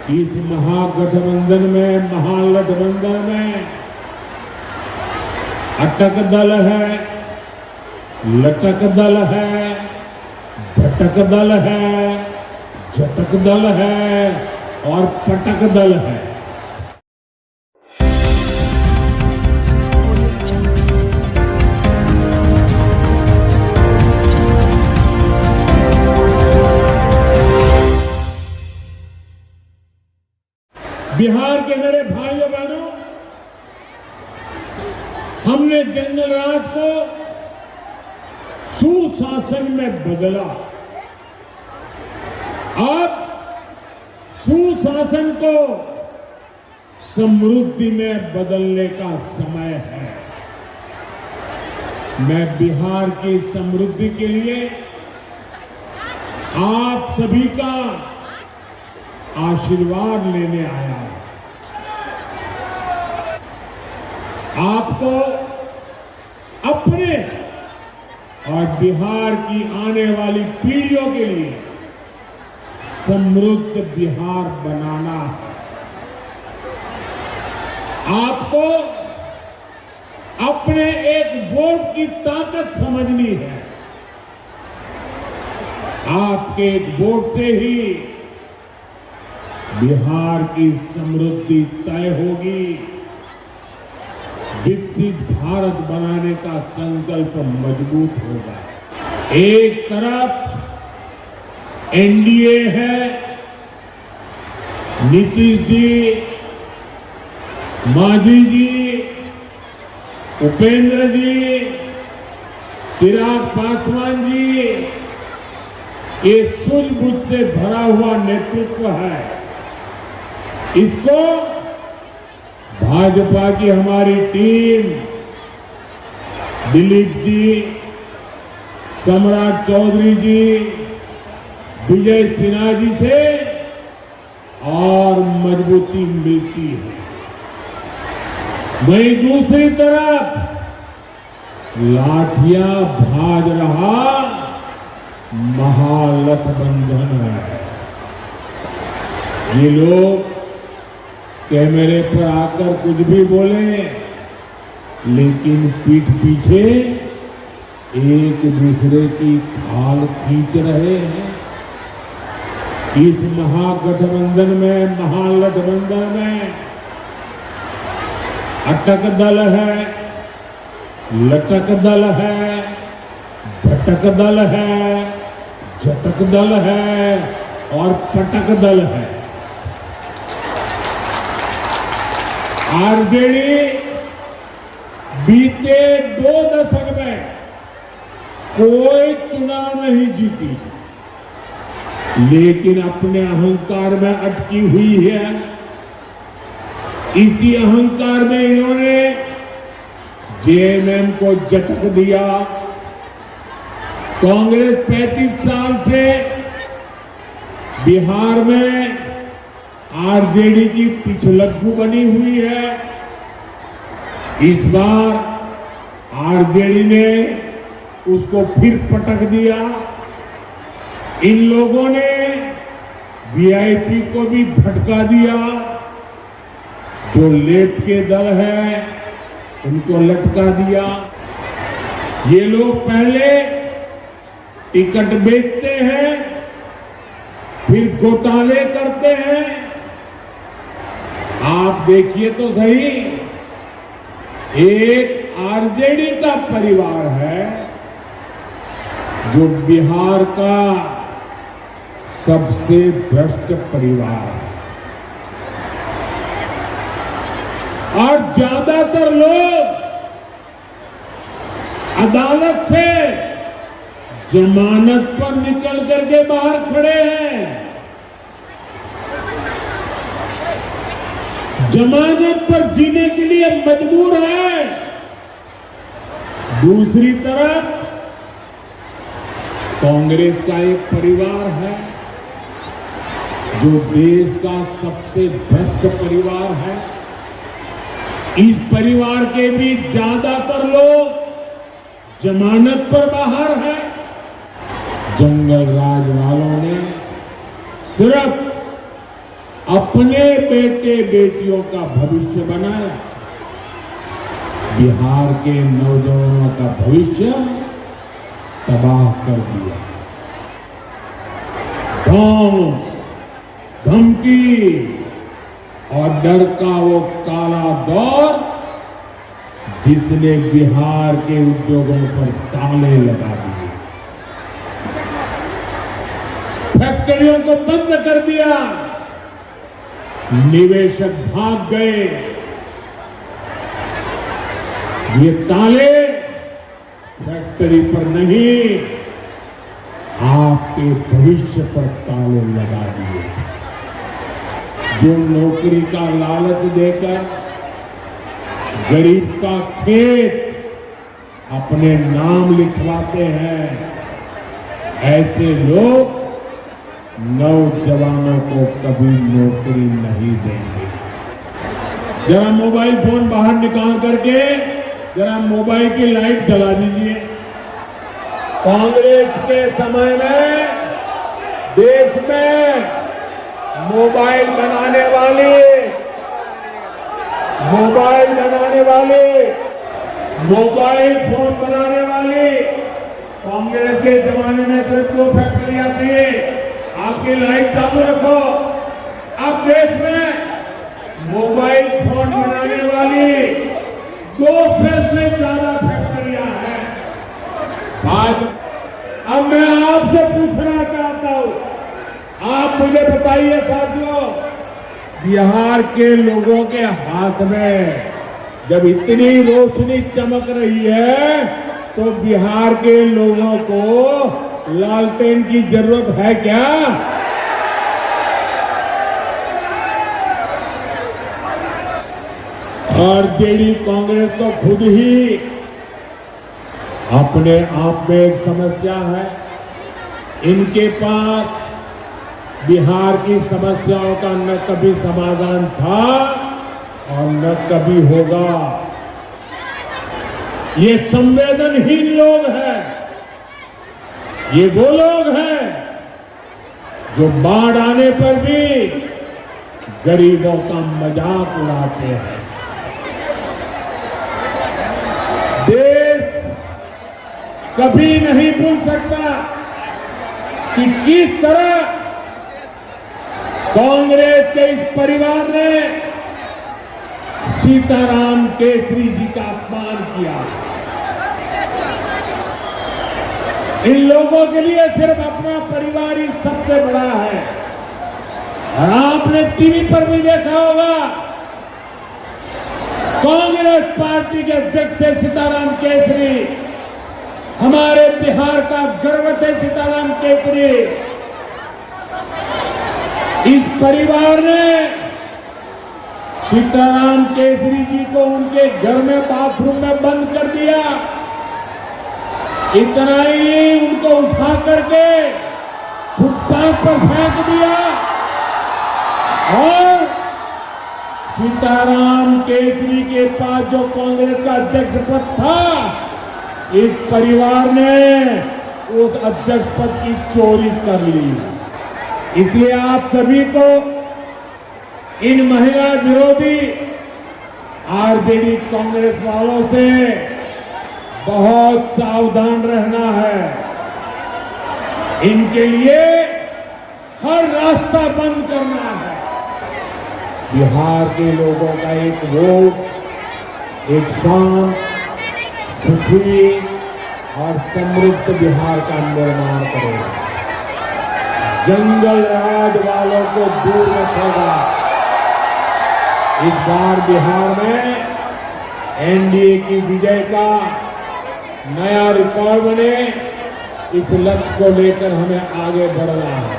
इस महागठबंधन में, महागठबंधन में अटक दल है, लटक दल है, भटक दल है, झटक दल है और पटक दल है। बिहार के मेरे भाइयों बहनों, हमने जंगल राज को सुशासन में बदला। अब सुशासन को समृद्धि में बदलने का समय है। मैं बिहार की समृद्धि के लिए आप सभी का आशीर्वाद लेने आया हूं। आपको अपने और बिहार की आने वाली पीढ़ियों के लिए समृद्ध बिहार बनाना है। आपको अपने एक वोट की ताकत समझनी है। आपके एक वोट से ही बिहार की समृद्धि तय होगी। विकसित भारत बनाने का संकल्प मजबूत होगा। एक तरफ एनडीए है, नीतीश जी, मांझी जी, उपेंद्र जी, चिराग पासवान जी, ये सूझबूझ से भरा हुआ नेतृत्व है। इसको भाजपा की हमारी टीम, दिलीप जी, सम्राट चौधरी जी, विजय सिन्हा जी से और मजबूती मिलती है। वहीं दूसरी तरफ लाठियां भाज रहा महागठबंधन है। ये लोग कैमरे पर आकर कुछ भी बोले, लेकिन पीठ पीछे एक दूसरे की खाल खींच रहे हैं। इस महागठबंधन में, महागठबंधन में अटक दल है, लटक दल है, भटक दल है, झटक दल है और पटक दल है। आरजेडी बीते 2 दशक में कोई चुनाव नहीं जीती, लेकिन अपने अहंकार में अटकी हुई है। इसी अहंकार में इन्होंने जेएमएम को झटक दिया। कांग्रेस 35 साल से बिहार में आरजेडी की पिछलग्गू बनी हुई है। इस बार आरजेडी ने उसको फिर पटक दिया। इन लोगों ने वीआईपी को भी भटका दिया। जो लेफ्ट के दल है उनको लटका दिया। ये लोग पहले टिकट बेचते हैं, फिर घोटाले करते हैं। आप देखिए तो सही, एक आरजेडी का परिवार है जो बिहार का सबसे भ्रष्ट परिवार है। और ज्यादातर लोग अदालत से जमानत पर निकल करके बाहर खड़े हैं। जमानत पर जीने के लिए मजबूर है। दूसरी तरफ कांग्रेस का एक परिवार है जो देश का सबसे भ्रष्ट परिवार है। इस परिवार के भी ज्यादातर लोग जमानत पर बाहर है। जंगल राज वालों ने सिर्फ अपने बेटे बेटियों का भविष्य बनाया, बिहार के नौजवानों का भविष्य तबाह कर दिया। धौंस, धमकी और डर का वो काला दौर जिसने बिहार के उद्योगों पर ताले लगा दिए, फैक्ट्रियों को बंद कर दिया, निवेशक भाग गए। ये ताले फैक्ट्री पर नहीं, आपके भविष्य पर ताले लगा दिए। जो नौकरी का लालच देकर गरीब का खेत अपने नाम लिखवाते हैं, ऐसे लोग नौजवानों को कभी नौकरी नहीं देंगे। जरा मोबाइल फोन बाहर निकाल करके जरा मोबाइल की लाइट जला दीजिए। कांग्रेस के समय में देश में मोबाइल बनाने वाले मोबाइल फोन बनाने वाली कांग्रेस के जमाने में सिर्फ 2 फैक्ट्रियां थी। आपकी लाइट चालू रखो। अब देश में मोबाइल फोन बनाने वाली 200 से ज्यादा फैक्ट्रियां हैं। आज अब मैं आपसे पूछना चाहता हूं, आप मुझे बताइए साथियों, बिहार के लोगों के हाथ में जब इतनी रोशनी चमक रही है तो बिहार के लोगों को लालटेन की जरूरत है क्या? आरजेडी कांग्रेस तो खुद ही अपने आप में एक समस्या है। इनके पास बिहार की समस्याओं का न कभी समाधान था और न कभी होगा। ये संवेदनहीन लोग हैं। ये वो लोग हैं जो बाढ़ आने पर भी गरीबों का मजाक उड़ाते हैं। देश कभी नहीं भूल सकता कि किस तरह कांग्रेस के इस परिवार ने सीताराम केसरी जी का अपमान किया। इन लोगों के लिए सिर्फ अपना परिवार ही सबसे बड़ा है। और आपने टीवी पर भी देखा होगा, कांग्रेस पार्टी के अध्यक्ष थे सीताराम केसरी, हमारे बिहार का गर्व थे सीताराम केसरी। इस परिवार ने सीताराम केसरी जी को उनके घर में बाथरूम में बंद कर दिया। इतना ही उनको उठा करके फुटपाथ पर फेंक दिया और सीताराम केसरी के पास जो कांग्रेस का अध्यक्ष पद था, इस परिवार ने उस अध्यक्ष पद की चोरी कर ली। इसलिए आप सभी को इन महिला विरोधी आरजेडी कांग्रेस वालों से बहुत सावधान रहना है। इनके लिए हर रास्ता बंद करना है। बिहार के लोगों का एक वोट एक शांत, सुखी और समृद्ध बिहार का निर्माण करेगा। जंगल राज वालों को दूर रखेगा। इस बार बिहार में एनडीए की विजय का नया रिकॉर्ड बने, इस लक्ष्य को लेकर हमें आगे बढ़ना है।